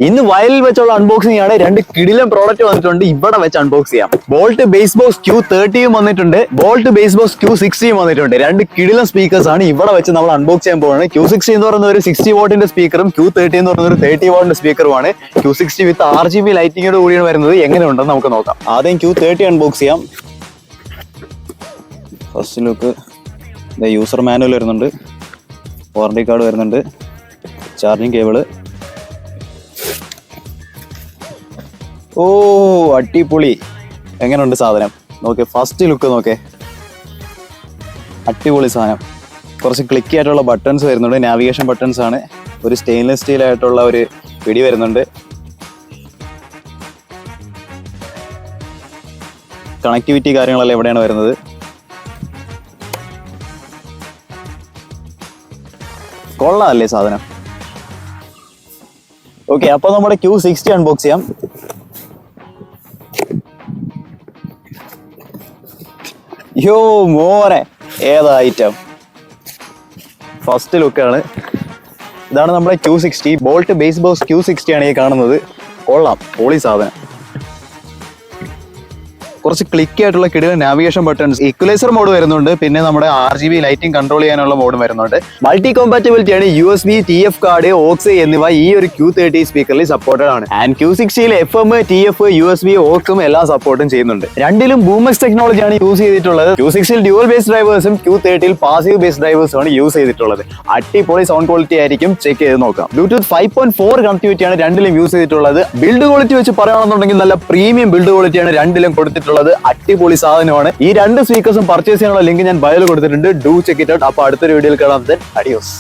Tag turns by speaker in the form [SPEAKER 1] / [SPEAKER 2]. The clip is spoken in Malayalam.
[SPEAKER 1] ഇന്ന് വയലിൽ വെച്ചുള്ള അൺബോക്സിംഗ് ആണ്. രണ്ട് കിടിലൻ പ്രോഡക്റ്റ് വന്നിട്ടുണ്ട്. ഇവിടെ വെച്ച് അൺബോക്സ് ചെയ്യാം. ബോൾട്ട് ബേസ് ബോക്സ് Q30 വന്നിട്ടുണ്ട്, ബോൾട്ട് ബേസ് ബോക്സ് Q60 വന്നിട്ടുണ്ട്. രണ്ട് കിടിലൻ സ്പീക്കേഴ്സ് ആണ് ഇവിടെ വെച്ച് നമ്മൾ അൺബോക്സ് ചെയ്യാൻ പോകുന്നത്. Q60 എന്ന് പറയുന്ന ഒരു 60 വാട്ടിന്റെ സ്പീക്കറും Q30 എന്ന് പറയുന്ന ഒരു 30 വാട്ടിന്റെ സ്പീക്കറുമാണ്. Q60 വിത്ത് RGB ലൈറ്റിംഗോട് കൂടിയാണ് വരുന്നത്. എങ്ങനെയുണ്ടെന്ന് നമുക്ക് നോക്കാം. ആദ്യം Q30 അൺബോക്സ് ചെയ്യാം. ഫസ്റ്റ് ലുക്ക് യൂസർ മാനുവൽ വരുന്നുണ്ട്, വാറണ്ടി കാർഡ് വരുന്നുണ്ട്, ചാർജിങ് കേബിള്. ഓ അടിപൊളി, എങ്ങനെയുണ്ട് സാധനം നോക്കെ. ഫസ്റ്റ് ലുക്ക് നോക്കെ, അടിപൊളി സാധനം. കുറച്ച് ക്ലിക്കി ആയിട്ടുള്ള ബട്ടൺസ് വരുന്നുണ്ട്, നാവിഗേഷൻ ബട്ടൺസ് ആണ്. ഒരു സ്റ്റെയിൻലെസ് സ്റ്റീൽ ആയിട്ടുള്ള ഒരു പിടി വരുന്നുണ്ട്. കണക്ടിവിറ്റി കാര്യങ്ങളെല്ലാം എവിടെയാണ് വരുന്നത്. കൊള്ളാമല്ലേ സാധനം. ഓക്കെ, അപ്പൊ നമ്മുടെ Q60 അൺബോക്സ് ചെയ്യാം. യോ മോനെ, ഏതാ ഐറ്റം. ഫസ്റ്റ് ലുക്കാണ്. ഇതാണ് നമ്മുടെ Q60 bolt base box Q60 ആണ് ഈ കാണുന്നത്. കൊള്ളാം, പൊളി സാധനം. കുറച്ച് ക്ലിക്ക് ആയിട്ടുള്ള കിടിലൻ നാവിഗേഷൻ ബട്ടൺസ്, ഇക്വലൈസർ മോഡ് വരുന്നുണ്ട്, പിന്നെ നമ്മുടെ RGB ലൈറ്റിംഗ് കൺട്രോൾ ചെയ്യാനുള്ള മോഡും വരുന്നുണ്ട്. മൾട്ടി കോമ്പാറ്റബിലിറ്റി ആണ്. USB, TF കാർഡ്, OX എന്നിവ ഈ ഒരു Q30 സ്പീക്കറിൽ സപ്പോർട്ടഡ് ആണ്. And Q60 FM, TF, USB, OX എല്ലാം സപ്പോർട്ടും ചെയ്യുന്നുണ്ട്. രണ്ടിലും ബൂമക്സ് ടെക്നോളജി ആണ് യൂസ് ചെയ്തിട്ടുള്ളത്. Q60 ഡ്യുവൽ ബേസ് ഡ്രൈവേഴ്സും Q30 പാസീവ് ബേസ് ഡ്രൈവേഴ്സും ആണ് യൂസ് ചെയ്തിട്ടുള്ളത്. അടിപൊളി സൗണ്ട് ക്വാളിറ്റി ആയിരിക്കും, ചെക്ക് ചെയ്ത് നോക്കാം. ബ്ലൂടൂത്ത് 5.4 കണക്ടിവിറ്റി ആണ് രണ്ടിലും യൂസ് ചെയ്തിട്ടുള്ളത്. ബിൽഡ് ക്വാളിറ്റി വെച്ച് പറയുകയാണെന്നുണ്ടെങ്കിൽ നല്ല പ്രീമിയം ബിൽഡ് ക്വാളിറ്റിയാണ് രണ്ടിലും കൊടുത്തിട്ടുള്ളത്. അടിപൊളി സാധനമാണ്. ഈ രണ്ട് സ്പീക്കേഴ്സും പർച്ചേസ് ചെയ്യാനുള്ള ലിങ്ക് ഞാൻ ബയോയിൽ കൊടുത്തിട്ടുണ്ട്. Do check it out. അപ്പൊ അടുത്തൊരു വീഡിയോയിൽ കാണാം. അഡിയോസ്.